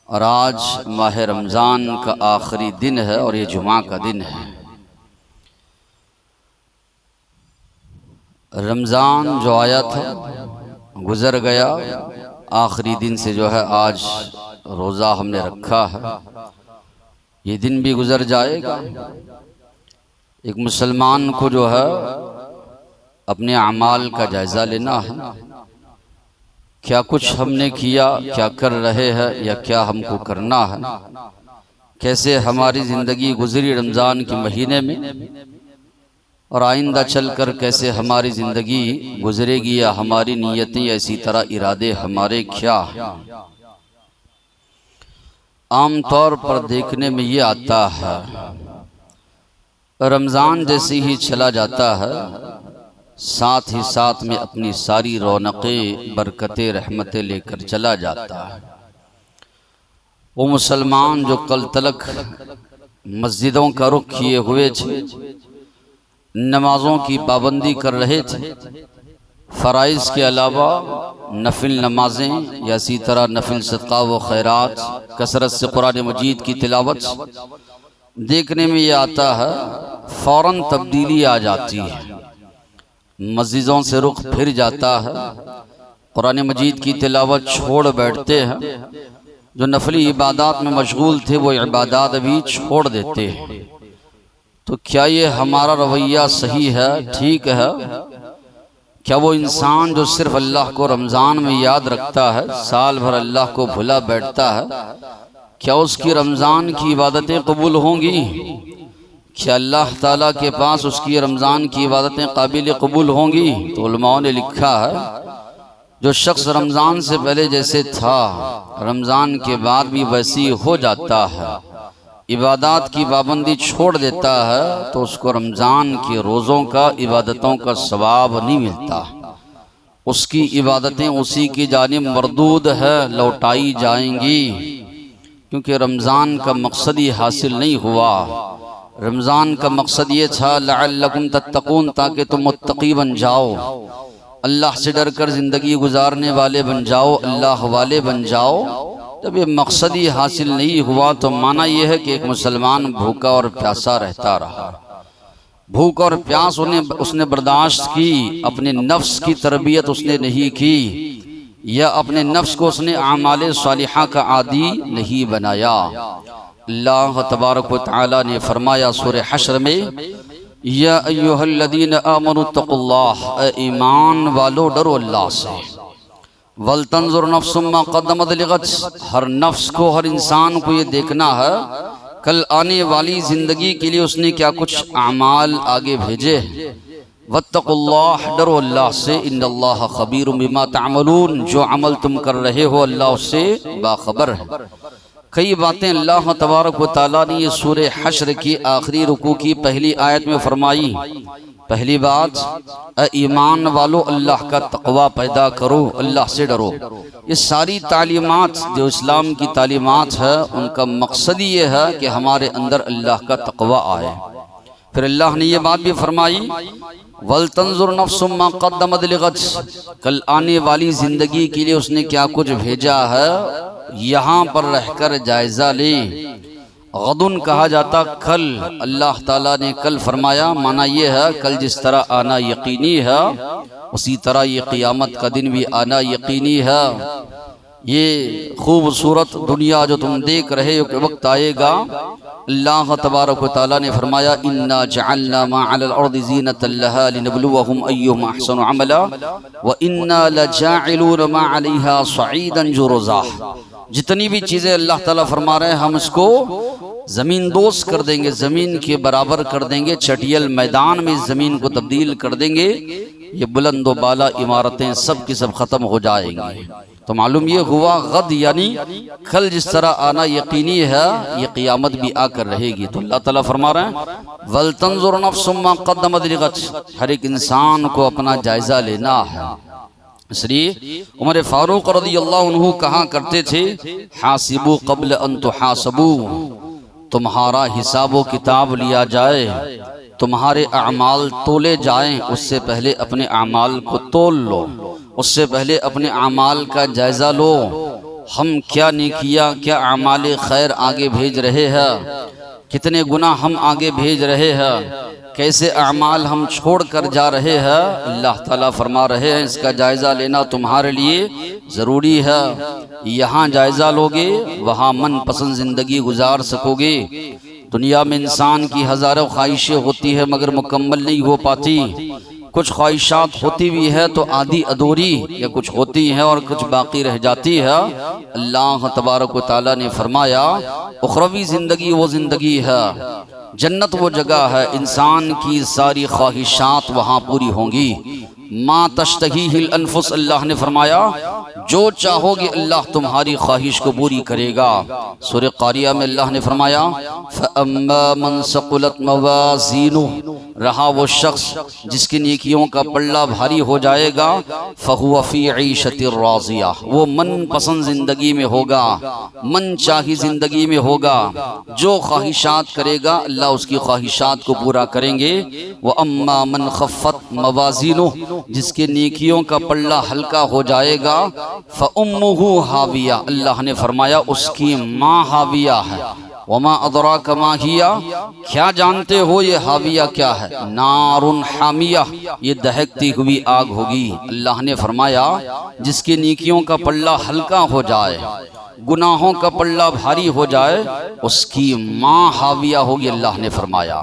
اور آج ماہ رمضان کا آخری دن ہے اور یہ جمعہ کا دن ہے۔ رمضان جو آیا تھا گزر گیا، آخری دن سے جو ہے آج روزہ ہم نے رکھا ہے، یہ دن بھی گزر جائے گا۔ ایک مسلمان کو جو ہے اپنے اعمال کا جائزہ لینا ہے، کیا کچھ ہم نے کیا، کیا کر رہے ہیں یا کیا ہم کو کرنا ہے، کیسے ہماری زندگی گزری رمضان کے مہینے میں، اور آئندہ چل کر کیسے ہماری زندگی گزرے گی، یا ہماری نیتیں یا اسی طرح ارادے ہمارے کیا ہیں۔ عام طور پر دیکھنے میں یہ آتا ہے رمضان جیسے ہی چلا جاتا ہے ساتھ ہی ساتھ میں اپنی ساری رونقیں، برکتیں، رحمتیں لے کر چلا جاتا ہے۔ وہ مسلمان جو کل تلک مسجدوں کا رخ کیے ہوئے تھے، نمازوں کی پابندی کر رہے تھے، فرائض کے علاوہ نفل نمازیں یا اسی طرح نفل صدقہ و خیرات، کثرت سے قرآن مجید کی تلاوت، دیکھنے میں یہ آتا ہے فوراً تبدیلی آ جاتی ہے، مسجدوں سے رخ پھر جاتا ہے، قرآن مجید کی تلاوت چھوڑ بیٹھتے ہیں، جو نفلی عبادات میں مشغول تھے وہ عبادات بھی چھوڑ دیتے ہیں۔ تو کیا یہ ہمارا رویہ صحیح ہے، ٹھیک ہے؟ کیا وہ انسان جو صرف اللہ کو رمضان میں یاد رکھتا ہے، سال بھر اللہ کو بھلا بیٹھتا ہے، کیا اس کی رمضان کی عبادتیں قبول ہوں گی؟ کیا اللہ تعالیٰ کے پاس اس کی رمضان کی عبادتیں قابل قبول ہوں گی؟ تو علماء نے لکھا ہے جو شخص رمضان سے پہلے جیسے تھا رمضان کے بعد بھی ویسی ہو جاتا ہے، عبادات کی پابندی چھوڑ دیتا ہے، تو اس کو رمضان کے روزوں کا، عبادتوں کا ثواب نہیں ملتا، اس کی عبادتیں اسی کی جانب مردود ہے، لوٹائی جائیں گی، کیونکہ رمضان کا مقصد ہی حاصل نہیں ہوا۔ رمضان کا مقصد یہ تھا لعلکم تتقون، تاکہ تم متقی بن جاؤ، اللہ سے ڈر کر زندگی گزارنے والے بن جاؤ، اللہ والے بن جاؤ۔ جب یہ مقصد ہی حاصل نہیں ہوا تو معنی یہ ہے کہ ایک مسلمان بھوکا اور پیاسا رہتا رہا، بھوک اور پیاس اس نے برداشت کی، اپنے نفس کی تربیت اس نے نہیں کی، یا اپنے نفس کو اس نے اعمال صالحہ کا عادی نہیں بنایا۔ اللہ تبارک و تعالی نے فرمایا سورہ حشر میں، یا ایہا الذین آمنوا اتقوا اللہ، اے ایمان والو ڈرو اللہ سے، وَلْتَنْظُرْ نَفْسٌ مَّا قَدَّمَتْ لِغَدٍ، ہر نفس کو، ہر انسان کو یہ دیکھنا ہے کل آنے والی زندگی کے لیے اس نے کیا کچھ اعمال آگے بھیجے۔ وَاتَّقُوا اللَّهَ، ڈرو اللہ سے، إِنَّ اللَّهَ خَبِيرٌ بِمَا تَعْمَلُونَ، جو عمل تم کر رہے ہو اللہ اس سے باخبر ہے۔ کئی باتیں اللہ تبارک و تعالیٰ نے یہ سورہ حشر کی آخری رکوع کی پہلی آیت میں فرمائی۔ پہلی بات، اے ایمان والو اللہ کا تقوی پیدا کرو، اللہ سے ڈرو۔ یہ ساری تعلیمات جو اسلام کی تعلیمات ہے ان کا مقصد یہ ہے کہ ہمارے اندر اللہ کا تقوی آئے۔ پھر اللہ نے یہ بات بھی فرمائی وَلْتَنْظُرْ نَفْسٌ مَّا قَدَّمَتْ لِغَدٍ، کل آنے والی زندگی کے لیے اس نے کیا کچھ بھیجا ہے، یہاں پر رہ کر جائزہ لے۔ غدن کہا جاتا کل، اللہ تعالیٰ نے کل فرمایا، معنی یہ ہے کل جس طرح آنا یقینی ہے اسی طرح یہ قیامت کا دن بھی آنا یقینی ہے۔ یہ خوبصورت دنیا جو تم دیکھ رہے ہو کہ وقت آئے گا، اللہ تبارک و تعالیٰ نے فرمایا اِنَّا جَعَلْنَا مَا عَلَى الْأَرْضِ زِينَةً لَهَا لِنَبْلُوَهُمْ أَيُّهُمْ أَحْسَنُ عَمَلًا وَإِنَّا لَجَاعِلُونَ مَا عَلَيْهَا صَعِيدًا جُرُزًا۔ جتنی بھی چیزیں اللہ تعالیٰ فرما رہے ہیں ہم اس کو زمین دوز کر دیں گے، زمین کے برابر کر دیں گے، چٹیل میدان میں زمین کو تبدیل کر دیں گے، یہ بلند و بالا عمارتیں سب کی سب ختم ہو جائیں گی۔ تو معلوم یہ ہوا غد یعنی کل جس طرح آنا یقینی ہے یہ قیامت بھی آ کر رہے گی۔ تو اللہ تعالیٰ فرما رہے ہیں وَلْتَنْظُرْ نَفْسٌ مَّا قَدَّمَتْ لِغَدٍ، ہر ایک انسان کو اپنا جائزہ لینا ہے۔ اس لیے عمر فاروق رضی اللہ عنہ کہا کرتے تھے حاسبوا قبل ان تحاسبوا، تمہارا حساب و کتاب لیا جائے، تمہارے اعمال تولے جائیں، اس سے پہلے اپنے اعمال کو تول لو، اس سے پہلے اپنے اعمال کا جائزہ لو۔ ہم کیا نیکیاں، کیا اعمال خیر آگے بھیج رہے ہیں، کتنے گناہ ہم آگے بھیج رہے ہیں، کیسے اعمال ہم چھوڑ کر جا رہے ہیں۔ اللہ تعالیٰ فرما رہے ہیں اس کا جائزہ لینا تمہارے لیے ضروری ہے۔ یہاں جائزہ لوگے وہاں من پسند زندگی گزار سکو گے۔ دنیا میں انسان کی ہزاروں خواہشیں ہوتی ہیں مگر مکمل نہیں ہو پاتی۔ کچھ خواہشات ہوتی بھی ہے تو آدھی ادھوری، یا کچھ ہوتی ہیں اور کچھ باقی رہ جاتی ہے۔ اللہ تبارک و تعالیٰ نے فرمایا اخروی زندگی وہ زندگی ہے، جنت وہ جگہ ہے، انسان کی ساری خواہشات وہاں پوری ہوں گی۔ ما تشتہیہ الانفس، اللہ نے فرمایا جو چاہو گے اللہ تمہاری خواہش کو پوری کرے گا۔ سورہ قاریہ میں اللہ نے فرمایا فَأَمَّا مَنْ ثَقُلَتْ مَوَازِينُهُ، رہا وہ شخص جس کی نیکیوں کا پلڑا بھاری ہو جائے گا، فَهُوَ فِي عِيشَةٍ رَاضِيَةٍ، وہ من پسند زندگی میں ہوگا، من چاہی زندگی میں ہوگا۔ جو خواہشات کرے گا اللہ اس کی خواہشات کو پورا کریں گے۔ وَأَمَّا مَنْ خَفَّتْ مَوَازِينُهُ، جس کے نیکیوں کا پلڑا ہلکا ہو جائے گا، فَأُمُّهُ ہاویہ، اللہ نے فرمایا اس کی ماں ہاویہ ہے۔ وما ادراک ما ہی، کیا جانتے ہو یہ ہاویہ کیا ہے؟ نار حامیہ، یہ دہکتی ہوئی آگ ہوگی۔ اللہ نے فرمایا جس کی نیکیوں کا پلڑا ہلکا ہو جائے، گناہوں کا پلڑا بھاری ہو جائے، اس کی ماں ہاویہ ہوگی۔ اللہ نے فرمایا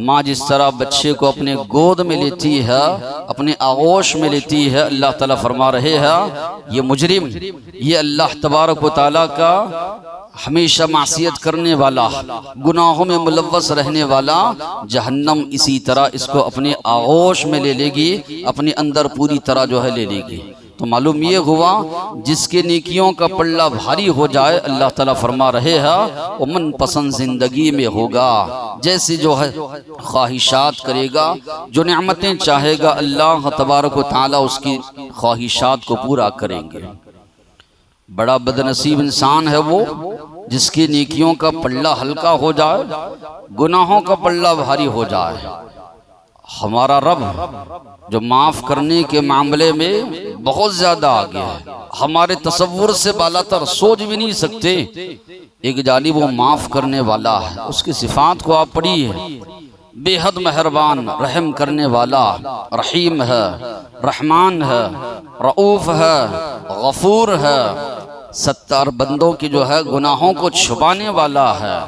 ماں جس طرح بچے کو اپنے گود میں لیتی ہے، اپنے آغوش میں لیتی ہے، اللہ تعالیٰ فرما رہے ہیں یہ مجرم، یہ اللہ تبارک و تعالیٰ کا ہمیشہ معصیت کرنے والا، گناہوں میں ملوث رہنے والا، جہنم اسی طرح اس کو اپنے آغوش میں لے لے گی، اپنے اندر پوری طرح جو ہے لے لے گی۔ تو معلوم یہ ہوا جس کے نیکیوں کا پلڑا بھاری ہو جائے اللہ تعالیٰ فرما رہے ہیں وہ من پسند زندگی میں ہوگا، جیسے جو ہے خواہشات کرے گا، جو نعمتیں چاہے گا اللہ تبارک و تعالیٰ اس کی خواہشات کو پورا کریں گے۔ بڑا بدنصیب انسان ہے وہ جس کی نیکیوں کا پلڑا ہلکا ہو جائے، گناہوں کا پلڑا بھاری ہو جائے۔ ہمارا رب جو معاف کرنے کے معاملے میں بہت زیادہ آگے ہے، ہمارے تصور سے بالا تر، سوچ بھی نہیں سکتے۔ ایک جانب وہ معاف کرنے والا ہے، اس کی صفات کو آپ پڑھیے، بے حد مہربان، رحم کرنے والا، رحیم ہے، رحمان ہے، رؤوف ہے، غفور ہے، ستار بندوں کی جو ہے گناہوں کو چھپانے والا ہے۔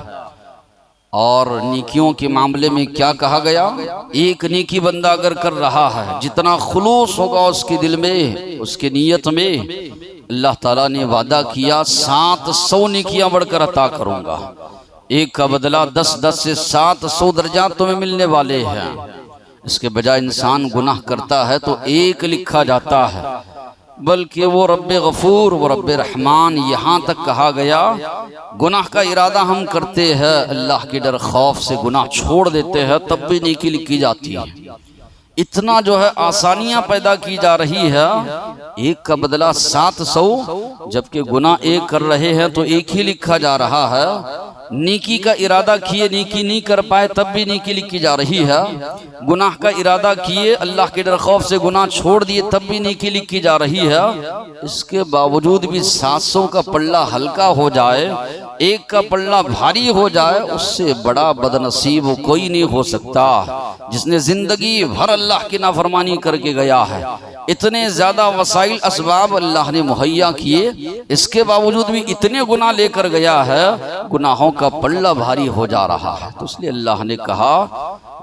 اور نیکیوں کے معاملے میں کیا کہا گیا؟ ایک نیکی بندہ اگر کر رہا ہے، جتنا خلوص ہوگا اس کے دل میں، اس کے نیت میں، اللہ تعالیٰ نے وعدہ کیا 700 نیکیاں بڑھ کر عطا کروں گا۔ ایک کا بدلہ 10 سے 700 درجات تمہیں ملنے والے ہیں۔ اس کے بجائے انسان گناہ کرتا ہے تو ایک لکھا جاتا ہے، بلکہ وہ رب غفور، وہ رب رحمان، یہاں تک کہا گیا گناہ کا ارادہ ہم کرتے ہیں، اللہ کے ڈر خوف سے گناہ چھوڑ دیتے ہیں، تب بھی نیکی لکھی جاتی ہے۔ اتنا جو ہے آسانیاں پیدا کی جا رہی ہے، ایک کا بدلہ 700، جبکہ گناہ ایک کر رہے ہیں تو ایک ہی لکھا جا رہا ہے۔ نیکی کا ارادہ کیے، نیکی نہیں کر پائے تب بھی نیکی لکھی جا رہی ہے۔ گناہ کا ارادہ کیے، اللہ کے ڈر خوف سے گناہ چھوڑ دیے تب بھی نیکی لکھی جا رہی ہے۔ اس کے باوجود بھی 700 کا پلڑا ہلکا ہو جائے، ایک کا پلڑا بھاری ہو جائے، اس سے بڑا بدنصیب کوئی نہیں ہو سکتا جس نے زندگی بھر اللہ کی نافرمانی کر کے گیا ہے۔ اتنے زیادہ وسائل اسباب اللہ نے مہیا کیے، اس کے باوجود بھی اتنے گناہ لے کر گیا ہے، گناہوں کا پلڑا بھاری ہو جا رہا ہے۔ تو اس لیے اللہ نے کہا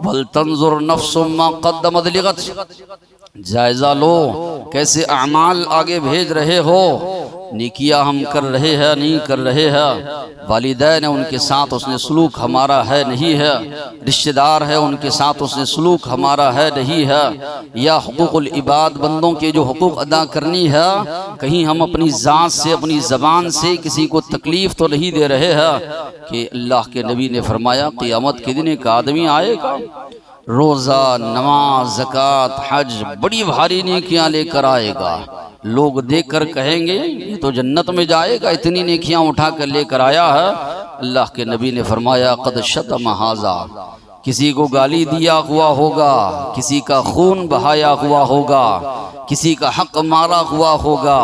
وَلْتَنْظُرْ نَفْسٌ مَا قَدَّمَتْ لِغَدٍ، جائزہ لو کیسے اعمال آگے بھیج رہے ہو، نیکیاں ہم کر رہے ہیں نہیں کر رہے ہیں، والدین ہیں ان کے ساتھ اس نے سلوک ہمارا ہے نہیں ہے، رشتہ دار ہے ان کے ساتھ اس نے سلوک ہمارا ہے نہیں ہے، یا حقوق العباد بندوں کے جو حقوق ادا کرنی ہے، کہیں ہم اپنی ذات سے اپنی زبان سے کسی کو تکلیف تو نہیں دے رہے ہیں کہ اللہ کے نبی نے فرمایا قیامت کے دن ایک آدمی آئے گا، روزہ، نماز، زکوٰۃ، حج، بڑی بھاری نیکیاں لے کر آئے گا، لوگ دیکھ کر کہیں گے یہ تو جنت میں جائے گا، اتنی نیکیاں اٹھا کر لے کر آیا ہے۔ اللہ کے نبی نے فرمایا قد شتم ھذا، کسی کو گالی دیا ہوا ہوگا، کسی کا خون بہایا ہوا ہوگا، کسی کا حق مارا ہوا ہوگا،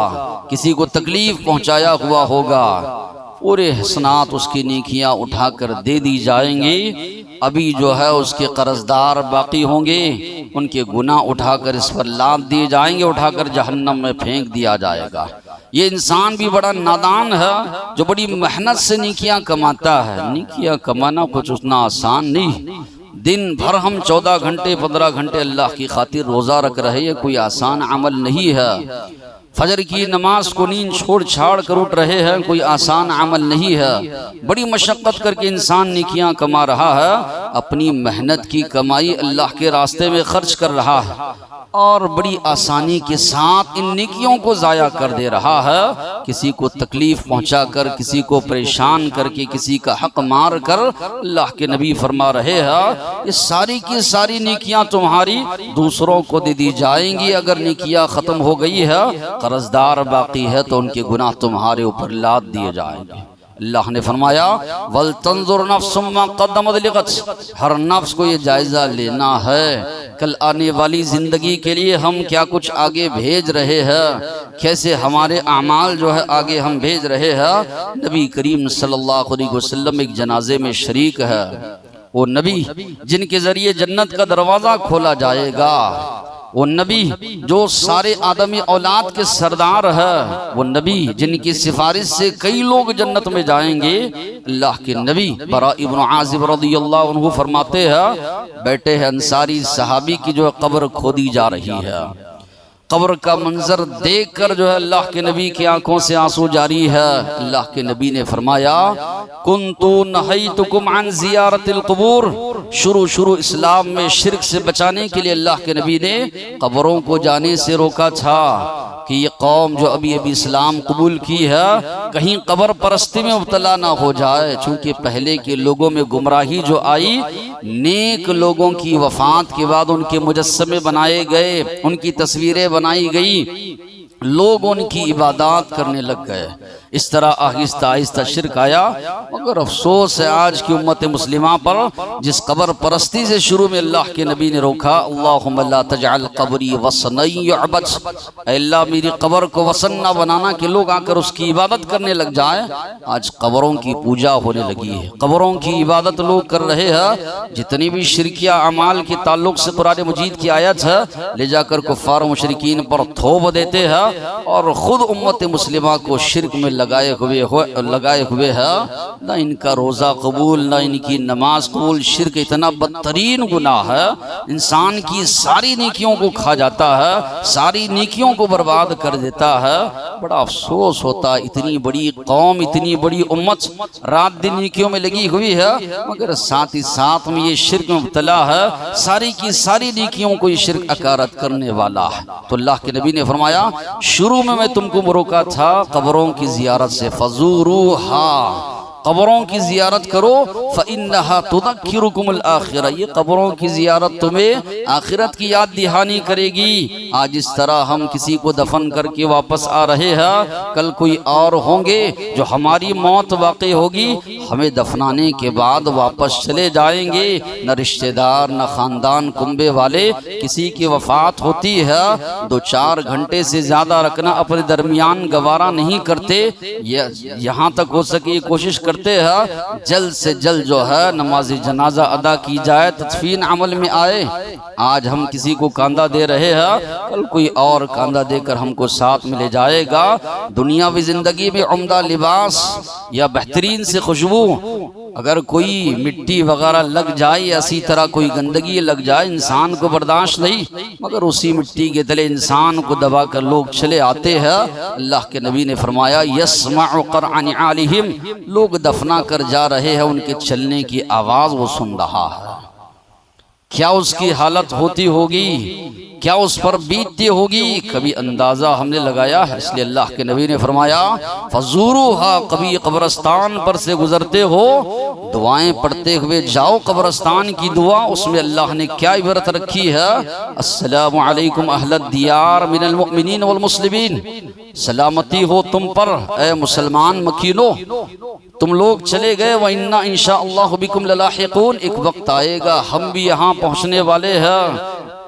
کسی کو تکلیف پہنچایا ہوا ہوگا، پورے حسنات اس کی نیکیاں اٹھا کر دے دی جائیں گی۔ ابھی جو ہے اس کے قرضدار باقی ہوں گے، ان کے گناہ اٹھا کر اس پر لاد دیے جائیں گے، اٹھا کر جہنم میں پھینک دیا جائے گا۔ یہ انسان بھی بڑا نادان ہے جو بڑی محنت سے نیکیاں کماتا ہے۔ نیکیاں کمانا کچھ اتنا آسان نہیں۔ دن بھر ہم 14 گھنٹے 15 گھنٹے اللہ کی خاطر روزہ رکھ رہے، یہ کوئی آسان عمل نہیں ہے۔ فجر کی نماز کو نیند چھوڑ چھاڑ کر اٹھ رہے ہیں، کوئی آسان عمل نہیں ہے۔ بڑی مشقت کر کے انسان نیکیاں کما رہا ہے، اپنی محنت کی کمائی اللہ کے راستے میں خرچ کر رہا ہے، اور بڑی آسانی کے ساتھ ان نیکیوں کو ضائع کر دے رہا ہے، کسی کو تکلیف پہنچا کر، کسی کو پریشان کر کے، کسی کا حق مار کر۔ اللہ کے نبی فرما رہے ہیں یہ ساری کی ساری نیکیاں تمہاری دوسروں کو دے دی جائیں گی۔ اگر نیکیاں ختم ہو گئی ہے، قرضدار باقی ہے، تو ان کے گناہ تمہارے اوپر لاد دیے جائیں گے۔ اللہ نے فرمایا وَلْتَنْظُرْ نَفْسٌ مَّا قَدَّمَتْ لِغَدٍ، ہر نفس کو یہ جائزہ لینا ہے کل آنے والی زندگی کے لیے ہم کیا کچھ آگے بھیج رہے ہیں، کیسے ہمارے اعمال جو ہے آگے ہم بھیج رہے ہیں۔ نبی کریم صلی اللہ علیہ وسلم ایک جنازے میں شریک ہے، وہ نبی جن کے ذریعے جنت کا دروازہ کھولا جائے گا، وہ نبی جو سارے آدمی اولاد کے سردار ہے، وہ نبی جن کی سفارش سے کئی لوگ جنت میں جائیں گے۔ اللہ کے نبی براء ابن عازب رضی اللہ عنہ فرماتے ہیں بیٹے ہیں انصاری صحابی کی جو قبر کھودی جا رہی ہے، قبر کا منظر دیکھ کر جو ہے اللہ کے نبی کی آنکھوں سے آنسو جاری ہے۔ اللہ کے نبی نے فرمایا کنتو نہیتکم عن زیارت القبور، شروع اسلام میں شرک سے بچانے کے لیے اللہ کے نبی نے قبروں کو جانے سے روکا تھا کہ یہ قوم جو ابھی اسلام قبول کی ہے کہیں قبر پرستی میں مبتلا نہ ہو جائے، چونکہ پہلے کے لوگوں میں گمراہی جو آئی، نیک لوگوں کی وفات کے بعد ان کے مجسمے بنائے گئے، ان کی تصویریں بنائی گئی، لوگ ان کی عبادات کرنے لگ گئے، اس طرح آہستہ آہستہ شرک آیا۔ مگر افسوس ہے آج کی امت مسلمہ پر جس قبر پرستی سے شروع میں اللہ کے نبی نے روکا، اللہم لا تجعل قبری وثنا یعبد، اے اللہ میری قبر کو وثن نہ بنانا کہ لوگ آ کر اس کی عبادت کرنے لگ جائیں۔ آج قبروں کی پوجا ہونے لگی ہے، قبروں کی عبادت لوگ کر رہے ہیں۔ جتنی بھی شرکیہ اعمال کے تعلق سے قرآن مجید کی آیت ہے لے جا کر کفار و مشرکین پر تھوپ دیتے ہیں، اور خود امت مسلمہ کو شرک میں لگائے ہوئے ہے۔ نہ ان کا روزہ قبول، نہ ان کی نماز قبول۔ شرک اتنا بدترین گناہ ہے، انسان کی ساری نیکیوں کو کھا جاتا ہے، ساری نیکیوں کو برباد کر دیتا ہے۔ بڑا افسوس ہوتا ہے اتنی بڑی قوم، اتنی بڑی امت رات دن نیکیوں میں لگی ہوئی ہے، مگر ساتھ ہی ساتھ میں یہ شرک میں مبتلا ہے، ساری کی ساری نیکیوں کو یہ شرک اکارت کرنے والا ہے۔ تو اللہ کے نبی نے فرمایا شروع میں تم کو روکا تھا قبروں کی زیارت سے، فزوروہا، قبروں کی زیارت کرو، فإنها تذکرکم الآخرہ، یہ قبروں کی زیارت تمہیں آخرت کی یاد دہانی کرے گی۔ آج اس طرح ہم کسی کو دفن کر کے واپس آ رہے ہیں، کل کوئی اور ہوں گے جو ہماری موت واقع ہوگی، ہمیں دفنانے کے بعد واپس چلے جائیں گے۔ نہ رشتہ دار نہ خاندان کنبے والے، کسی کی وفات ہوتی ہے 2-4 گھنٹے سے زیادہ رکھنا اپنے درمیان گوارا نہیں کرتے، یہاں تک ہو سکے کوشش کرتے ہیں جلد سے جلد جو ہے نماز جنازہ ادا کی جائے، تدفین عمل میں آئے۔ آج ہم کسی کو کاندھا دے رہے ہیں، کل کوئی اور کاندھا دے کر ہم کو ساتھ میں لے جائے گا۔ دنیاوی زندگی میں عمدہ لباس یا بہترین سے خوشبو، اگر کوئی مٹی وغیرہ لگ جائے یا اسی طرح کوئی گندگی لگ جائے انسان کو برداشت نہیں، مگر اسی مٹی کے تلے انسان کو دبا کر لوگ چلے آتے ہیں۔ اللہ کے نبی نے فرمایا یسمع قرع نعالہم، لوگ دفنا کر جا رہے ہیں، ان کے چلنے کی آواز وہ سن رہا ہے۔ کیا اس کی حالت ہوتی ہوگی، کیا اس پر بیتتی ہوگی کبھی اندازہ ہم نے لگایا ہے؟ اس لیے اللہ کے نبی نے فرمایا فزوروها، کبھی قبرستان پر سے گزرتے ہو دعائیں پڑھتے ہوئے جاؤ۔ قبرستان کی دعا اس میں اللہ نے کیا عبرت رکھی ہے؟ السلام علیکم اہل الدیار من المؤمنین والمسلمین، سلامتی ہو تم پر اے مسلمان مکینو، تم لوگ چلے گئے وَإِنَّا إِن شَاءَ اللَّهُ بِكُمْ لَلَاحِقُونَ، ایک وقت آئے گا ہم بھی یہاں پہنچنے والے ہیں۔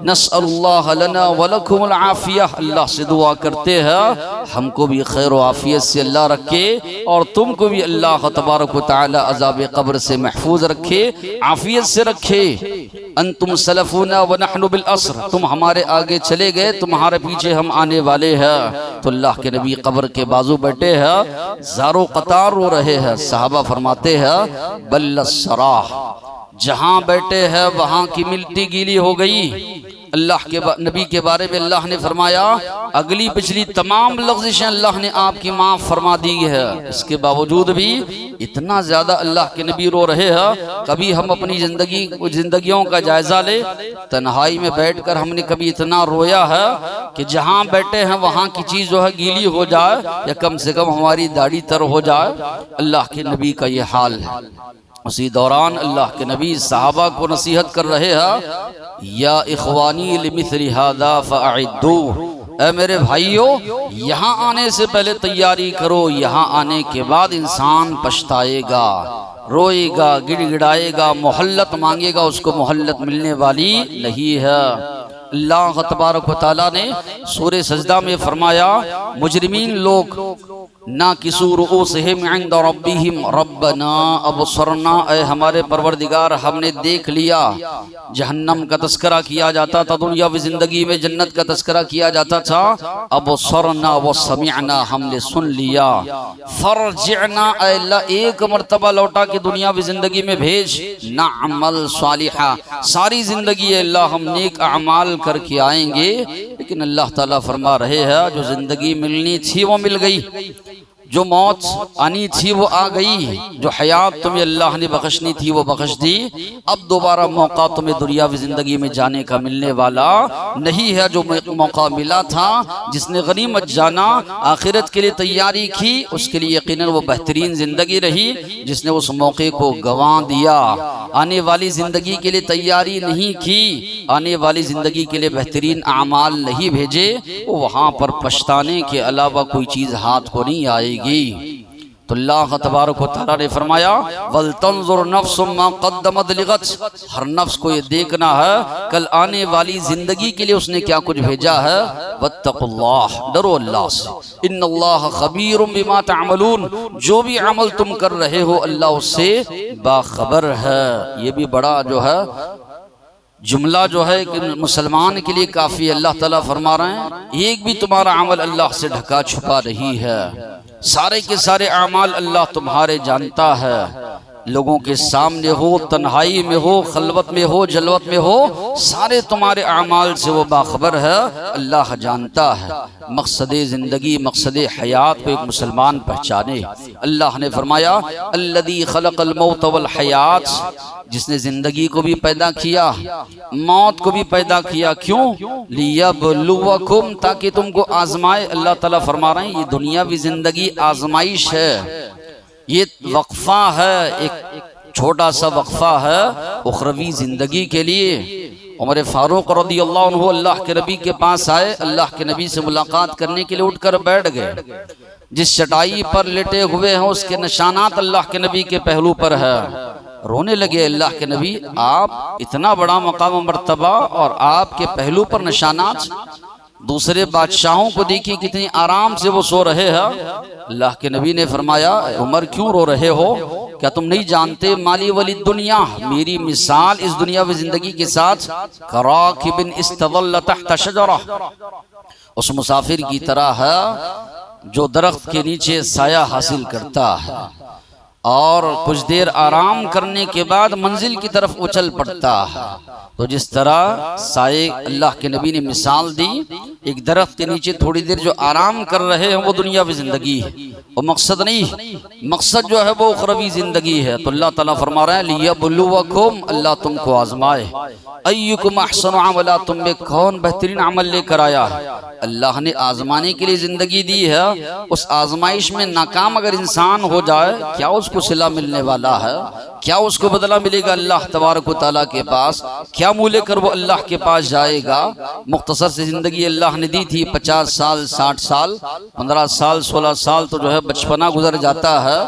نسأل اللہ لنا ولکم العافیہ، اللہ سے دعا کرتے ہیں ہم کو بھی خیر و عافیت سے اللہ رکھے اور تم کو بھی اللہ تبارک و تعالی عذاب قبر سے محفوظ رکھے، عافیت سے رکھے۔ انتم سلفونا ونحن بالعصر، تم ہمارے آگے چلے گئے تمہارے پیچھے ہم آنے والے ہیں۔ تو اللہ کے نبی قبر کے بازو بیٹھے ہیں، زارو قطار رو رہے ہیں۔ صحابہ فرماتے ہیں بل السراح، جہاں بیٹھے ہیں وہاں کی مٹی گیلی ہو گئی۔ اللہ کے نبی کے بارے میں اللہ نے فرمایا اگلی پچھلی تمام لغزشیں اللہ نے آپ کی معاف فرما دی ہے، اس کے باوجود بھی اتنا زیادہ اللہ کے نبی رو رہے ہیں۔ کبھی ہم اپنی زندگیوں کا جائزہ لے، تنہائی میں بیٹھ کر ہم نے کبھی اتنا رویا ہے کہ جہاں بیٹھے ہیں وہاں کی چیز جو ہے گیلی ہو جائے یا کم سے کم ہماری داڑھی تر ہو جائے۔ اللہ کے نبی کا یہ حال ہے۔ اسی دوران اللہ کے نبی صحابہ کو نصیحت کر رہے ہیں یا اخوانی لمثل ھذا فاعدوا، اے میرے بھائیو یہاں آنے سے پہلے تیاری کرو، یہاں آنے کے بعد انسان پچھتائے گا، روئے گا، گڑ گڑائے گا، مہلت مانگے گا، اس کو مہلت ملنے والی نہیں ہے۔ اللہ تبارک و تعالیٰ نے سورہ سجدہ میں فرمایا مجرمین لوگ ناکسوا رؤوسہم عند ربہم ربنا ابصرنا، اے ہمارے پروردگار ہم نے دیکھ لیا۔ جہنم کا تذکرہ کیا جاتا تھا دنیاوی زندگی میں، جنت کا تذکرہ کیا جاتا تھا، ابصرنا وسمعنا، ہم نے سن لیا۔ فرجعنا، اے اللہ ایک مرتبہ لوٹا کے دنیاوی زندگی میں بھیج، نعمل صالحا، ساری زندگی اللہ ہم نیک اعمال کر کے آئیں گے۔ لیکن اللہ تعالیٰ فرما رہے ہیں جو زندگی ملنی تھی وہ مل گئی، جو موت آنی تھی وہ آ گئی، جو حیات تمہیں اللہ نے بخشنی تھی وہ بخش دی۔ اب دوبارہ موقع تمہیں دنیاوی زندگی میں جانے کا ملنے والا نہیں ہے۔ جو موقع ملا تھا، جس نے غنیمت جانا، آخرت کے لیے تیاری کی، اس کے لیے یقیناً وہ بہترین زندگی رہی۔ جس نے اس موقع کو گنوا دیا، آنے والی زندگی کے لیے تیاری نہیں کی، آنے والی زندگی کے لیے بہترین اعمال نہیں بھیجے، وہاں پر پچھتانے کے علاوہ کوئی چیز ہاتھ کو نہیں آئے گی۔ تو اللہ تبارک و تعالیٰ نے فرمایا وَلْتَنْظُرْ نَفْسٌ مَا قَدَّمَتْ لِغَدٍ، ہر نفس کو یہ دیکھنا ہے کل آنے والی زندگی کے لیے اس نے کیا کچھ بھیجا ہے۔ وَاتَّقُوا اللَّهَ، ڈرو اللہ سے، إِنَّ اللَّهَ خَبِيرٌ بِمَا تَعْمَلُونَ، جو بھی عمل تم کر رہے ہو اللہ اس سے باخبر ہے۔ یہ بھی بڑا جو ہے جملہ جو ہے کہ مسلمان کے لیے کافی، اللہ تعالیٰ فرما رہے ہیں ایک بھی تمہارا عمل اللہ سے ڈھکا چھپا نہیں ہے، سارے کے سارے اعمال اللہ تمہارے جانتا ہے، لوگوں کے سامنے ہو، تنہائی میں ہو، خلوت میں ہو، جلوت میں ہو، سارے تمہارے اعمال سے وہ باخبر ہے، اللہ جانتا ہے۔ مقصد زندگی، مقصد حیات کو ایک مسلمان پہچانے۔ اللہ نے فرمایا الذی خلق الموت والحیات، جس نے زندگی کو بھی پیدا کیا، موت کو بھی پیدا کیا، کیوں؟ لیبلوکم، تاکہ تم کو آزمائے۔ اللہ تعالیٰ فرما رہے ہیں یہ دنیاوی زندگی آزمائش ہے، یہ وقفہ ہے، ایک چھوٹا سا وقفہ ہے اخروی زندگی کے لیے۔ عمر فاروق رضی اللہ عنہ اللہ کے نبی کے پاس آئے، اللہ کے نبی سے ملاقات کرنے کے لیے اٹھ کر بیٹھ گئے۔ جس چٹائی پر لیٹے ہوئے ہیں اس کے نشانات اللہ کے نبی کے پہلو پر ہے۔ رونے لگے اللہ کے نبی، آپ اتنا بڑا مقام و مرتبہ اور آپ کے پہلو پر نشانات، دوسرے بادشاہوں کو دیکھیں کتنی آرام سے وہ سو رہے ہیں۔ اللہ کے نبی نے فرمایا عمر کیوں رو رہے ہو؟ کیا تم نہیں جانتے مالی ولی دنیا، میری مثال اس دنیاوی زندگی کے ساتھ کراکب استظل تحت شجرہ، اس مسافر کی طرح ہے جو درخت کے نیچے سایہ حاصل کرتا ہے۔ اور کچھ دیر آرام کرنے کے بعد منزل کی طرف اچل پڑتا ہے۔ تو جس طرح سائے اللہ کے نبی نے مثال دی، ایک درخت کے نیچے تھوڑی دیر جو آرام کر رہے ہیں وہ دنیاوی زندگی ہے، وہ مقصد نہیں، مقصد جو ہے وہ اخروی زندگی ہے۔ تو اللہ تعالیٰ فرما رہے ہیں لیبلوکم، اللہ تم کو آزمائے، ایکم احسن عملا، تم میں کون بہترین عمل لے کر آیا ہے۔ اللہ نے آزمانے کے لیے زندگی دی ہے، اس آزمائش میں ناکام اگر انسان ہو جائے کیا اس کو صلہ ملنے والا ہے؟ کیا اس کو بدلہ ملے گا اللہ تبارک و تعالیٰ کے پاس؟ کیا منہ لے کر وہ اللہ کے پاس جائے گا؟ مختصر سی زندگی اللہ نے دی تھی، 50 سال 60 سال 15 سال 16 سال تو جو ہے بچپنا گزر جاتا ہے،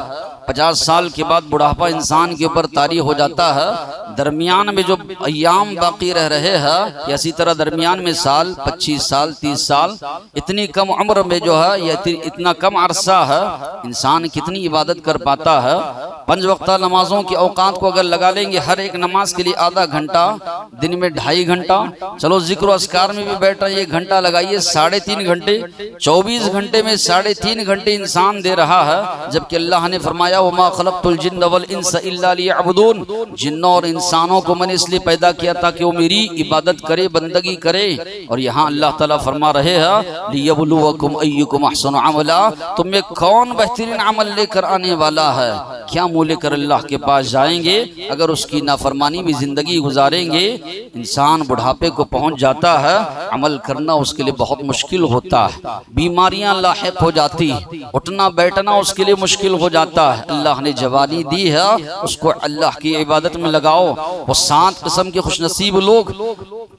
50 سال کے بعد بڑھاپا انسان کے اوپر طاری ہو جاتا ہے، درمیان میں جو ایام باقی رہ رہے ہیں، اسی طرح درمیان میں سال 25 سال 30 سال، اتنی کم عمر میں جو ہے یا اتنا کم عرصہ ہے، انسان کتنی عبادت کر پاتا ہے؟ 5 وقتہ نمازوں کے اوقات کو اگر لگا لیں گے، ہر ایک نماز کے لیے آدھا گھنٹہ، دن میں 2.5 گھنٹہ، چلو ذکر و اذکار میں بھی بیٹھا 1 گھنٹہ لگائیے، 3.5 گھنٹے، 24 گھنٹے میں 3.5 گھنٹے انسان دے رہا ہے، جبکہ اللہ نے فرمایا وَمَا خَلَقْتُ الْجِنَّ وَالْإِنسَ إِلَّا لِيَعْبُدُونَ، جنوں اور انسانوں کو میں نے اس لیے پیدا کیا تاکہ وہ میری عبادت کرے، بندگی کرے۔ اور یہاں اللہ تعالیٰ فرما رہے ہیں لِيَبْلُوَكُمْ أَيُّكُمْ أَحْسَنُ عَمَلًا، تم میں کون بہترین عمل لے کر آنے والا ہے؟ کیا منہ لے کر اللہ کے پاس جائیں گے؟ اگر اس کی نافرمانی بھی زندگی گزاریں گے، انسان بڑھاپے کو پہنچ جاتا ہے، عمل کرنا اس کے لیے بہت مشکل ہوتا ہے، بیماریاں لاحق ہو جاتی، اٹھنا بیٹھنا اس کے لیے مشکل ہو جاتا ہے۔ اللہ نے جوانی دی ہے، اس کو اللہ کی عبادت میں لگاؤ۔ وہ 7 قسم کے خوش نصیب لوگ،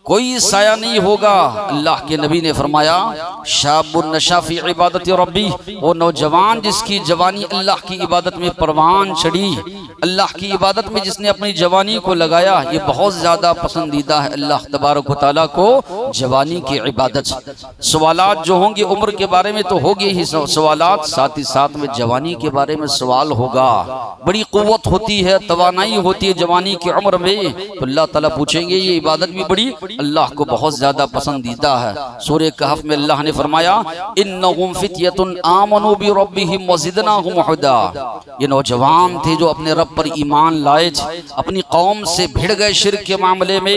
کوئی سایہ نہیں ہوگا۔ اللہ کے نبی نے فرمایا شاب نشا فی عبادت ربی، وہ نوجوان جس کی جوانی اللہ کی عبادت میں پروان چڑھی، اللہ کی عبادت میں جس نے اپنی جوانی کو لگایا، یہ بہت زیادہ پسندیدہ ہے اللہ تبارک و تعالیٰ کو جوانی کی عبادت۔ سوالات جو ہوں گے عمر کے بارے میں تو ہوگی ہی سوالات، ساتھ ہی ساتھ میں جوانی کے بارے میں سوال ہوگا۔ بڑی قوت ہوتی ہے، توانائی ہوتی ہے جوانی کی عمر میں، تو اللہ تعالیٰ پوچھیں گے، یہ عبادت بھی بڑی اللہ کو بہت زیادہ پسندیدہ ہے۔ سورہ کہف میں اللہ نے فرمایا انہم فتیۃ آمنوا بربہم وزدناہم ھدا، یہ نوجوان تھے جو اپنے رب پر ایمان لائے تھے، اپنی قوم سے بھڑ گئے شرک کے معاملے میں،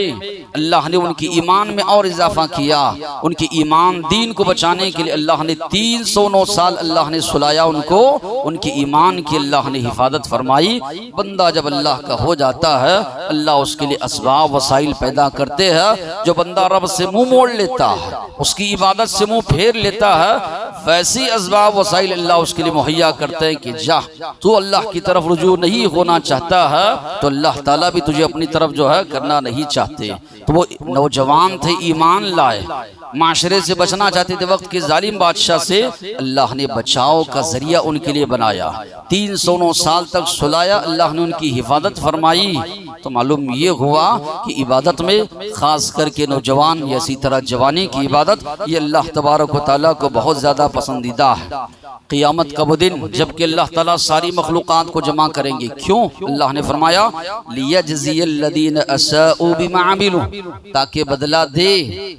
اللہ نے ان کی ایمان میں اور اضافہ کیا، ان کی ایمان دین کو بچانے کے لیے اللہ نے 309 سال اللہ نے سلایا ان کو، ان کی ایمان کی اللہ نے حفاظت فرمائی۔ بندہ جب اللہ کا ہو جاتا ہے، اللہ اس کے لیے اسباب وسائل پیدا کرتے ہیں، جو بندہ رب سے منہ موڑ لیتا ہے، اس کی عبادت سے منہ پھیر لیتا ہے، ویسی اسباب وسائل اللہ اس کے لیے مہیا کرتے ہیں کہ جا تو اللہ کی طرف رجوع نہیں ہونا چاہتا ہے تو اللہ تعالیٰ بھی تجھے اپنی طرف جو ہے کرنا نہیں چاہتے۔ تو وہ نوجوان تھے، ایمان لائے، معاشرے سے بچنا چاہتے تھے، وقت کے ظالم بادشاہ سے اللہ نے بچاؤ کا ذریعہ ان کے لیے بنایا، 309 سال تک سلایا، اللہ نے ان کی حفاظت فرمائی۔ تو معلوم یہ ہوا کہ عبادت میں خاص کر کے نوجوان یا اسی طرح جوانی کی عبادت یہ اللہ تبارک و تعالیٰ کو بہت زیادہ پسندیدہ ہے۔ قیامت کا وہ دن جب کہ اللہ تعالیٰ ساری مخلوقات کو جمع کریں گے، کیوں؟ اللہ نے فرمایا لیجزی الذین اساءوا بما عملوا، تاکہ بدلہ دے،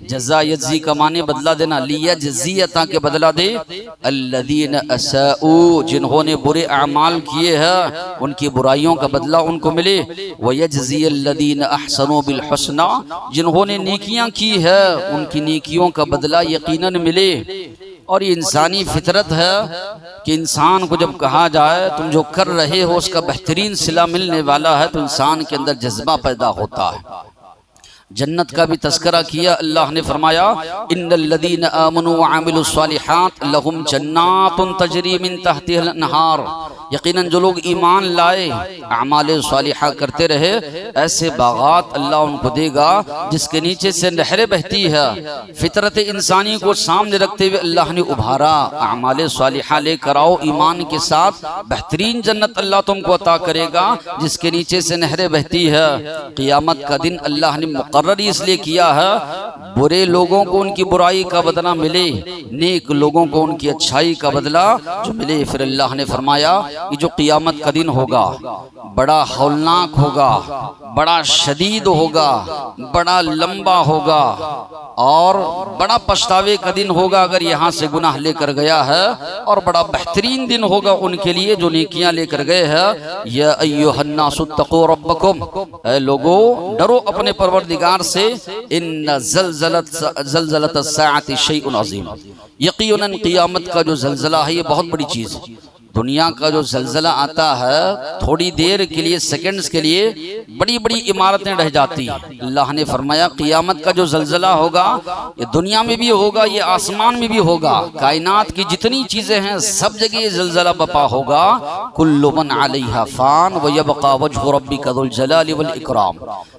جزا یجزی کا معنی بدلہ دینا، لیجزی تاکہ بدلہ دے، الذین اساءوا جنہوں نے برے اعمال کیے ہیں ان کی برائیوں کا بدلہ ان کو ملے، ویجزی الذین احسنوا بالحسنى جنہوں نے نیکیاں کی ہے ان کی نیکیوں کا بدلہ یقیناً ملے۔ اور یہ انسانی فطرت ہے کہ انسان کو جب کہا جائے تم جو کر رہے ہو اس کا بہترین صلہ ملنے والا ہے تو انسان کے اندر جذبہ پیدا ہوتا ہے۔ جنت کا بھی تذکرہ کیا، اللہ نے فرمایا ان الذین آمنوا وعملوا الصالحات لہم جنات تجری من تحتها الانہار، یقیناً جو لوگ ایمان لائے اعمال صالحہ کرتے رہے ایسے باغات اللہ ان کو دے گا جس کے نیچے سے نہریں بہتی ہے۔ فطرت انسانی کو سامنے رکھتے ہوئے اللہ نے ابھارا، اعمال صالحہ لے کر آؤ ایمان کے ساتھ، بہترین جنت اللہ تم کو عطا کرے گا جس کے نیچے سے نہریں بہتی ہے۔ قیامت کا دن اللہ نے مقرر اس لیے کیا ہے برے لوگوں کو ان کی برائی کا بدلہ ملے، نیک لوگوں کو ان کی اچھائی کا بدلہ جو ملے۔ پھر اللہ نے فرمایا کہ جو قیامت کا دن ہوگا بڑا ہولناک ہوگا، بڑا شدید ہوگا، بڑا لمبا ہوگا اور بڑا پچھتاوے کا دن ہوگا اگر یہاں سے گناہ لے کر گیا ہے، اور بڑا بہترین دن ہوگا ان کے لیے جو نیکیاں لے کر گئے ہیں۔ یا ایھا الناس اتقوا ربکم، اے لوگو ڈرو اپنے پروردگار سے، ان زلزلۃ الساعۃ شیء عظیم، یقیناً قیامت کا جو زلزلہ ہے یہ بہت بڑی چیز ہے۔ دنیا کا جو زلزلہ آتا ہے تھوڑی دیر کے لیے، سیکنڈز کے لیے بڑی بڑی عمارتیں ڈہ جاتی ہیں۔ اللہ نے فرمایا قیامت کا جو زلزلہ ہوگا یہ دنیا میں بھی ہوگا، یہ آسمان میں بھی ہوگا، کائنات کی جتنی چیزیں ہیں سب جگہ یہ زلزلہ بپا ہوگا۔ کل من علیہا فان ویبقى وجہ ربک ذو الجلال والاکرام،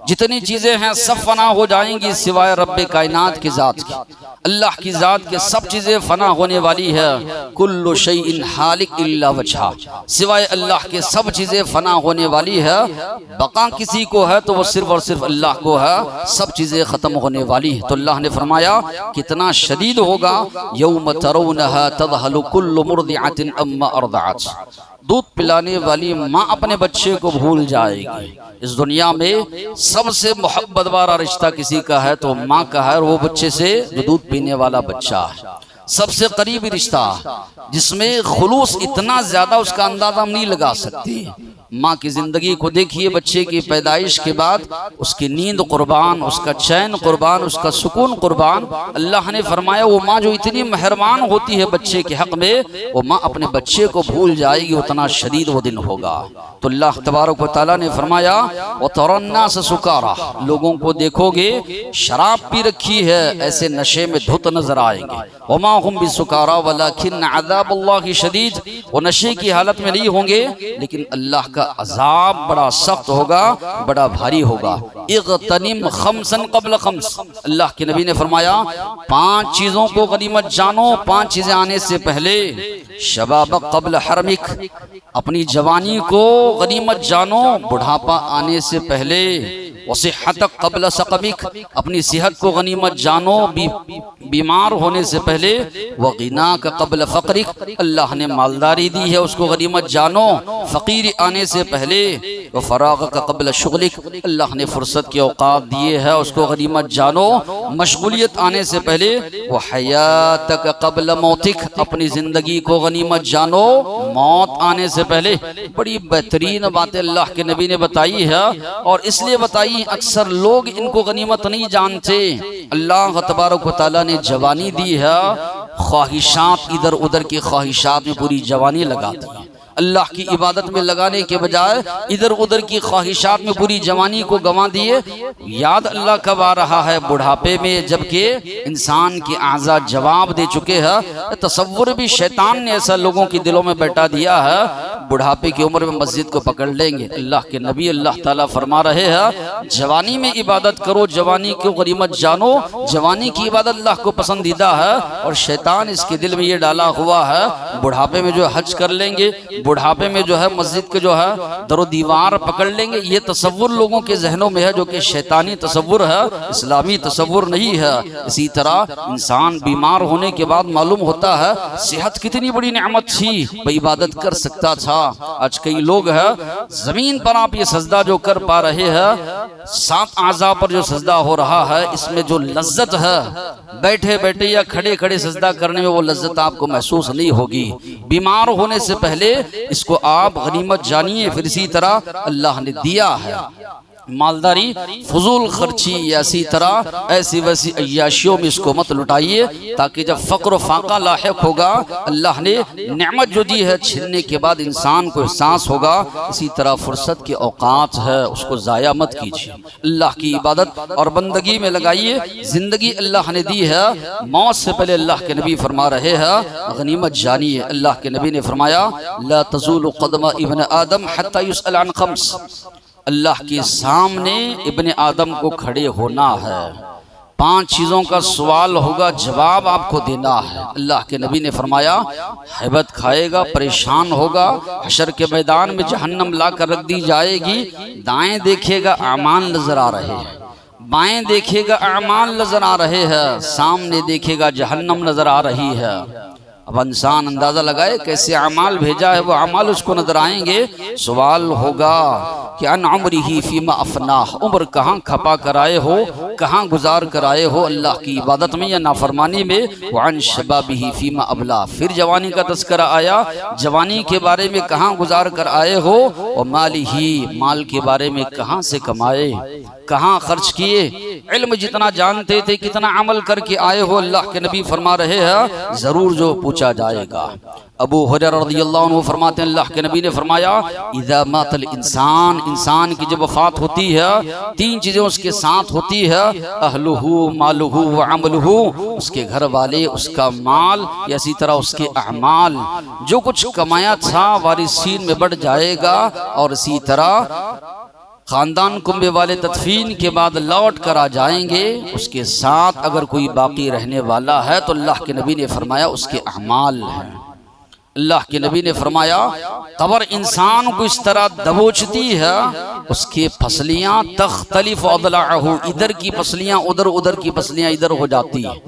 جتنی چیزیں ہیں سب فنا ہو جائیں گی سوائے رب کائنات کی ذات کی، اللہ کی ذات کے سب چیزیں فنا ہونے والی ہے۔ کل شیء ہالک الا وجہہ، سوائے اللہ کے سب چیزیں فنا ہونے والی ہے، بقا کسی کو ہے تو وہ صرف اور صرف اللہ کو ہے، سب چیزیں ختم ہونے والی ہے۔ تو اللہ نے فرمایا کتنا شدید ہوگا، یوم ترونہا تذہل کل مرضعۃ اما ارضعت، دودھ پلانے والی ماں اپنے بچے کو بھول جائے گی۔ اس دنیا میں سب سے محبت والا رشتہ کسی کا ہے تو ماں کا ہے، اور وہ بچے سے جو دودھ پینے والا بچہ ہے، سب سے قریبی رشتہ جس میں خلوص اتنا زیادہ اس کا اندازہ ہم نہیں لگا سکتے۔ ماں کی زندگی کو دیکھیے، بچے کی پیدائش کے بعد اس کی نیند قربان، اس کا چین قربان، اس کا سکون قربان۔ اللہ نے فرمایا وہ ماں جو اتنی مہربان ہوتی ہے بچے کے حق میں، وہ ماں اپنے بچے کو بھول جائے گی، اتنا شدید وہ دن ہوگا۔ تو اللہ تبارک و تعالیٰ نے فرمایا وَتَرَى النَّاسَ سُكَارَىٰ، لوگوں کو دیکھو گے شراب پی رکھی ہے، ایسے نشے میں دھت نظر آئیں گے۔ وَمَا هُمْ بِسُكَارَىٰ وَلَٰكِنَّ عَذَابَ اللَّهِ شَدِيدٌ، وہ نشے کی حالت میں نہیں ہوں گے لیکن اللہ کا عذاب بڑا سخت ہوگا، بڑا بھاری ہوگا۔ اغتنم خمسا قبل خمس، اللہ کے نبی نے فرمایا 5 چیزوں کو غنیمت جانو، 5 چیزیں آنے سے پہلے۔ شبابک قبل حرمک، اپنی جوانی کو غنیمت جانو بڑھاپا آنے سے پہلے۔ وصحتک قبل سقمک، اپنی صحت کو غنیمت جانو بیمار ہونے سے پہلے۔ وغناک قبل فقرک، اللہ نے مالداری دی ہے اس کو غنیمت جانو فقیر آنے سے پہلے۔ وفراغک قبل شغلک، اللہ نے فرصت کے اوقات دیے ہے اس کو غنیمت جانو مشغولیت آنے سے پہلے۔ وحیاتک قبل موتک، اپنی زندگی کو غنیمت جانو موت آنے سے پہلے۔ بڑی بہترین باتیں اللہ کے نبی نے بتائی ہے، اور اس لیے بتائی اکثر لوگ ان کو غنیمت نہیں جانتے۔ اللہ تبارک و تعالیٰ نے جوانی دی ہے، خواہشات ادھر ادھر کی خواہشات میں پوری جوانی لگاتی ہے، اللہ کی عبادت میں لگانے کے بجائے ادھر ادھر کی خواہشات میں پوری جوانی کو گنوا دیے۔ یاد اللہ کب آ رہا ہے؟ بڑھاپے میں، جبکہ انسان کی اعضاء جواب دے چکے ہیں۔ تصور بھی شیطان نے ایسا لوگوں کی دلوں میں بیٹھا دیا ہے، بڑھاپے کی عمر میں مسجد کو پکڑ لیں گے۔ اللہ کے نبی اللہ تعالیٰ فرما رہے ہیں جوانی میں عبادت کرو، جوانی کو غنیمت جانو، جوانی کی عبادت اللہ کو پسندیدہ ہے، اور شیطان اس کے دل میں یہ ڈالا ہوا ہے بڑھاپے میں جو حج کر لیں گے، بڑھاپے میں جو ہے مسجد کے جو ہے در و دیوار پکڑ لیں گے۔ یہ تصور لوگوں کے ذہنوں میں ہے جو کہ شیطانی تصور ہے، اسلامی تصور نہیں ہے۔ اسی طرح انسان بیمار ہونے کے بعد معلوم ہوتا ہے صحت کتنی بڑی نعمت تھی، وہ عبادت کر سکتا تھا۔ آج کئی لوگ ہیں زمین پر آپ یہ سجدہ جو کر پا رہے ہیں، 7 اعضاء پر جو سجدہ ہو رہا ہے، اس میں جو لذت ہے بیٹھے بیٹھے یا کھڑے کھڑے سجدہ کرنے میں وہ لذت آپ کو محسوس نہیں ہوگی۔ بیمار ہونے سے پہلے اس کو آپ غنیمت جانیے۔ پھر اسی طرح اللہ نے دیا ہے مالداری، فضول خرچی یا اسی طرح ایسی ویسی عیاشیوں میں اس کو مت لٹائیے، تاکہ جب فقر و فاقہ لاحق ہوگا اللہ نے نعمت جو دی ہے چھننے کے بعد انسان کو احساس ہوگا۔ اسی طرح فرصت کے اوقات ہے اس کو ضائع مت کیجیے، اللہ کی عبادت اور بندگی میں لگائیے۔ زندگی اللہ نے دی ہے، موت سے پہلے اللہ کے نبی فرما رہے ہیں غنیمت جانیے۔ اللہ کے نبی نے فرمایا لا تزول قدم ابن آدم حتی یسأل عن خمس، اللہ کے سامنے ابن آدم کو کھڑے ہونا ہے، 5 چیزوں کا سوال ہوگا، جواب آپ کو دینا ہے۔ اللہ کے نبی نے فرمایا ہیبت کھائے گا، پریشان ہوگا، حشر کے میدان میں جہنم لا کر رکھ دی جائے گی، دائیں دیکھے گا اعمال نظر آ رہے ہیں، بائیں دیکھے گا اعمال نظر آ رہے ہیں، سامنے دیکھے گا جہنم نظر آ رہی ہے۔ اب انسان اندازہ لگائے کیسے اعمال بھیجا ہے، وہ اعمال اس کو نظر آئیں گے۔ سوال ہوگا کہ ان عمرہ فیما افناہ، عمر کہاں کھپا کر آئے ہو، کہاں گزار کر آئے ہو، اللہ کی عبادت میں یا نافرمانی میں۔ وعن شبابہ فیما ابلا، پھر جوانی کا تذکرہ آیا، جوانی کے بارے میں کہاں گزار کر آئے ہو۔ ومالہ، مال کے بارے میں کہاں سے کمائے، کہاں خرچ کیے۔ علم جتنا جانتے تھے، کتنا عمل کر کے آئے ہو، اللہ کے نبی فرما رہے ہیں ضرور جو پوچھا جائے گا۔ ابو ہریرہ رضی اللہ عنہ فرماتے ہیں اللہ کے نبی نے فرمایا اذا مات الانسان، انسان کی جب وفات ہوتی ہے تین چیزیں اس کے ساتھ ہوتی ہے، اہلہ مالہ وعملہ، اس کے گھر والے، اس کا مال، یا اسی طرح اس کے اعمال، جو کچھ کمایا تھا وارثین میں بڑھ جائے گا، اور اسی طرح خاندان کنبے والے تدفین کے بعد لوٹ کر آ جائیں گے، اس کے ساتھ اگر کوئی باقی رہنے والا ہے تو اللہ کے نبی نے فرمایا اس کے اعمال ہیں۔ اللہ کے نبی نے فرمایا قبر انسان کو اس طرح دبوچتی ہے، اس کی پسلیاں تختلف اضلاعہ، ادھر کی پسلیاں ادھر، ادھر کی پسلیاں ادھر ہو جاتی ہیں،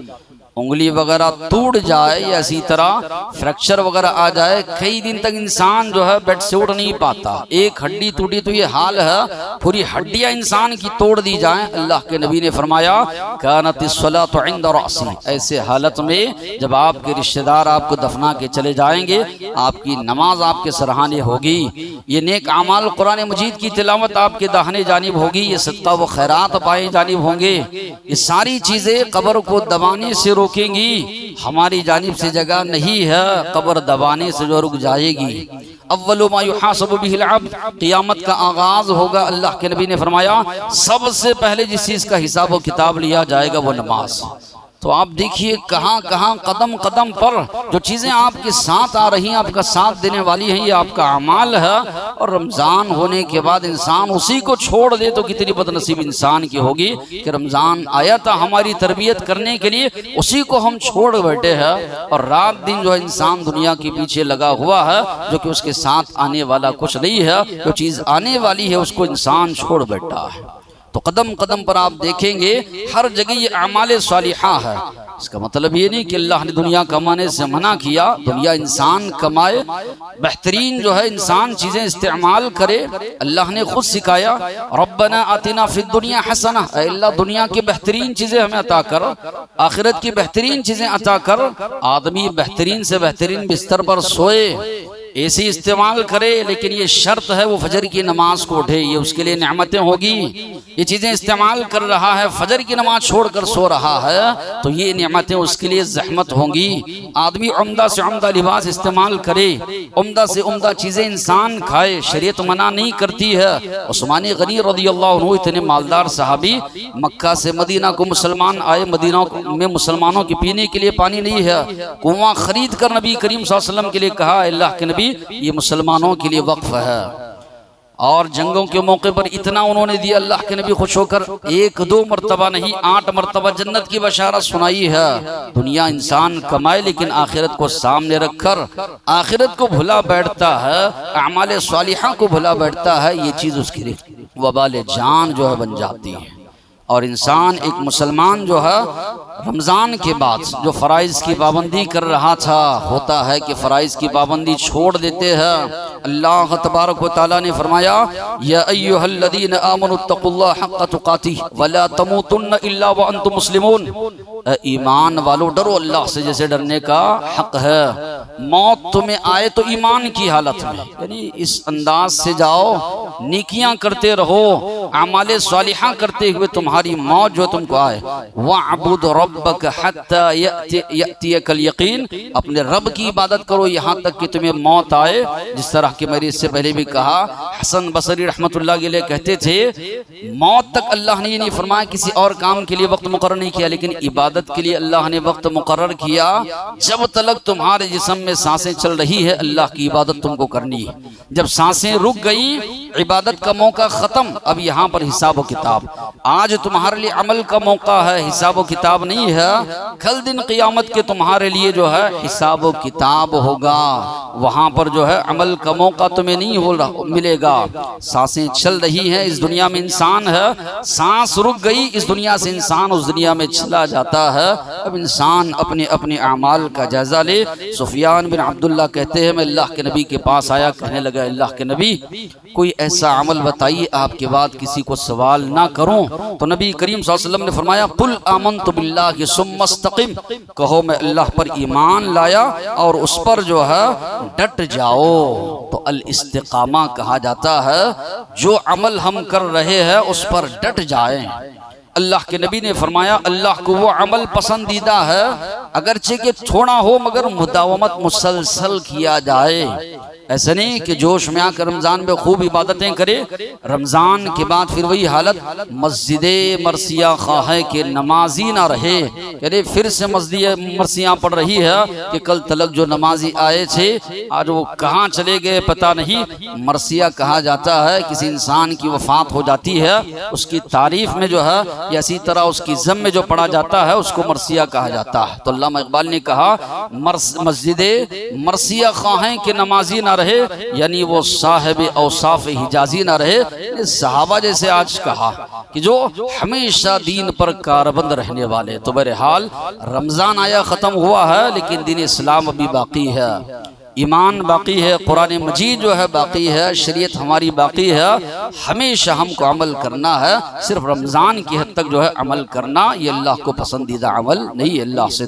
انگلی وغیرہ ٹوٹ جائے یا اسی طرح فریکچر وغیرہ آ جائے، کئی دن تک انسان جو ہے بیڈ سے اٹھ نہیں پاتا، ایک ہڈی ٹوٹی تو یہ حال ہے، پوری ہڈیاں انسان کی توڑ دی جائیں۔ اللہ کے نبی نے فرمایا کانت الصلاۃ عند رأسی، ایسے حالت میں جب آپ کے رشتہ دار آپ کو دفنا کے چلے جائیں گے، آپ کی نماز آپ کے سرحانے ہوگی، یہ نیک اعمال قرآن مجید کی تلاوت آپ کے داہنے جانب ہوگی، یہ صدقہ و خیرات بائیں جانب ہوں گے، یہ ساری چیزیں قبر کو دبانے سے روکیں گی۔ ہماری جانب سے جگہ نہیں ہے، قبر دبانے سے جو رک جائے گی۔ اول ما یحاسب به العبد، قیامت کا آغاز ہوگا، اللہ کے نبی نے فرمایا سب سے پہلے جس چیز کا حساب و کتاب لیا جائے گا وہ نماز۔ تو آپ دیکھیے کہاں کہاں قدم قدم پر جو چیزیں آپ کے ساتھ آ رہی ہیں، آپ کا ساتھ دینے والی ہیں، یہ آپ کا اعمال ہے، اور رمضان ہونے کے بعد انسان اسی کو چھوڑ دے تو کتنی بد نصیب انسان کی ہوگی کہ رمضان آیا تھا ہماری تربیت کرنے کے لیے، اسی کو ہم چھوڑ بیٹھے ہیں، اور رات دن جو ہے انسان دنیا کے پیچھے لگا ہوا ہے، جو کہ اس کے ساتھ آنے والا کچھ نہیں ہے، جو چیز آنے والی ہے اس کو انسان چھوڑ بیٹھا ہے۔ تو قدم قدم پر آپ دیکھیں گے ہر جگہ یہ اعمال صالحہ ہے۔ اس کا مطلب یہ نہیں کہ اللہ نے دنیا کمانے سے منع کیا، دنیا انسان کمائے، بہترین جو ہے انسان چیزیں استعمال کرے۔ اللہ نے خود سکھایا ربنا آتنا فی الدنیا حسنہ، اے اللہ دنیا کی بہترین چیزیں ہمیں عطا کر، آخرت کی بہترین چیزیں عطا کر۔ آدمی بہترین سے بہترین بستر پر سوئے، اے سی استعمال کرے، لیکن یہ شرط ہے وہ فجر کی نماز کو اٹھے، یہ اس کے لیے نعمتیں ہوگی۔ یہ چیزیں استعمال کر رہا ہے، فجر کی نماز چھوڑ کر سو رہا ہے، تو یہ نعمتیں اس کے لیے زحمت ہوں گی۔ آدمی عمدہ سے عمدہ لباس استعمال کرے، عمدہ سے عمدہ چیزیں انسان کھائے، شریعت منع نہیں کرتی ہے۔ عثمان غنی رضی اللہ عنہ اتنے مالدار صحابی، مکہ سے مدینہ کو مسلمان آئے، مدینہ میں مسلمانوں کے پینے کے لیے پانی نہیں ہے، کنواں خرید کر نبی کریم صلی اللہ علیہ وسلم کے لیے کہا اللہ کے نبی یہ مسلمانوں کے لیے وقف ہے، اور جنگوں کے موقع پر اتنا انہوں نے دیا، اللہ کے نبی خوش ہو کر ایک دو مرتبہ نہیں 8 مرتبہ جنت کی بشارت سنائی ہے۔ دنیا انسان کمائے لیکن آخرت کو سامنے رکھ کر آخرت کو بھلا بیٹھتا ہے، اعمال صالحہ کو بھلا بیٹھتا ہے، یہ چیز اس کے لیے وبال جان جو ہے بن جاتی ہے۔ اور انسان ایک مسلمان جو ہے رمضان کے بعد جو فرائض کی پابندی کر رہا تھا، ہوتا ہے کہ فرائض کی پابندی چھوڑ دیتے ہیں۔ اللہ تبارک و تعالیٰ نے فرمایا یا ایھا الذین آمنوا اتقوا اللہ حق تقاتہ ولا تموتن الا وانتم مسلمون، اے ایمان والو ڈرو اللہ سے جیسے ڈرنے کا حق ہے، موت تمہیں آئے تو ایمان کی حالت میں، یعنی اس انداز سے جاؤ، نیکیاں کرتے رہو، اعمال صالحہ کرتے ہوئے تمہاری موت جو تم کو آئے۔ وَاعْبُدْ رَبَّكَ حَتَّى يَأْتِيَكَ الْيَقِينُ، اپنے رب کی عبادت کرو یہاں تک کہ تمہیں موت آئے۔ جس طرح کہ میں نے اس سے پہلے بھی کہا، حسن بصری رحمت اللہ علیہ کہتے تھے موت تک اللہ نے یہ نہیں فرمایا کسی اور کام کے لیے وقت مقرر نہیں کیا، لیکن عبادت کے لیے اللہ نے وقت مقرر کیا۔ جب تلک تمہارے جسم میں سانسیں چل رہی ہے اللہ کی عبادت تم کو کرنی ہے، جب سانسیں رک گئی عبادت کا موقع ختم، اب یہاں پر حساب و کتاب۔ آج تمہارے لیے عمل کا موقع ہے، حساب و کتاب نہیں ہے۔ کل دن قیامت کے تمہارے لیے جو ہے حساب و کتاب ہوگا، وہاں پر جو ہے عمل کا موقع تمہیں نہیں ملے گا۔ سانسیں چل رہی ہیں، اس دنیا میں انسان ہے، سانس رک گئی اس دنیا سے انسان اس دنیا میں چلا جاتا ہے۔ اب انسان اپنے اپنے اعمال کا جائزہ لے۔ سفیان بن عبداللہ کہتے ہیں میں اللہ کے نبی کے پاس آیا، کہنے لگا اللہ کے نبی کوئی ایسا عمل بتائیے آپ کے بعد کسی کو سوال نہ کروں۔ تو نبی کریم صلی اللہ علیہ وسلم نے فرمایا قل آمنت باللہ ثم استقم، کہو میں اللہ پر ایمان لایا اور اس پر جو ہے ڈٹ جاؤ۔ تو الاستقامہ کہا جاتا ہے جو عمل ہم کر رہے ہیں اس پر ڈٹ جائیں۔ اللہ کے نبی نے فرمایا اللہ کو وہ عمل پسندیدہ ہے اگرچہ کہ تھوڑا ہو مگر مداومت مسلسل کیا جائے۔ ایسا نہیں کہ جوش میں آ کر رمضان میں خوب عبادتیں کرے، رمضان کے بعد پھر وہی حالت مسجد مرثیہ خواہ کہ نمازی نہ رہے، یعنی پھر سے مسجد مرثیہ پڑھ رہی ہے کہ کل تلک جو نمازی آئے تھے آج وہ کہاں چلے گئے پتہ نہیں۔ مرثیہ کہا جاتا ہے کسی انسان کی وفات ہو جاتی ہے اس کی تعریف میں جو ہے یا اسی طرح اس کی ضم میں جو پڑھا جاتا ہے اس کو مرثیہ کہا جاتا ہے۔ تو علامہ اقبال نے کہا مسجد مرثیہ خواہیں کہ نمازی نہ رہے، یعنی وہ صاحب اوصاف حجازی نہ رہے۔ صحابہ جیسے آج کہا کہ جو ہمیشہ دین پر کاربند رہنے والے۔ تو بہرحال رمضان آیا ختم ہوا ہے لیکن دین اسلام ابھی باقی ہے، ایمان باقی ہے، قرآن مجید جو ہے باقی ہے، شریعت ہماری باقی ہے۔ ہمیشہ ہم کو عمل کرنا ہے، صرف رمضان کی حد تک جو ہے عمل کرنا یہ اللہ کو پسندیدہ عمل نہیں، اللہ سے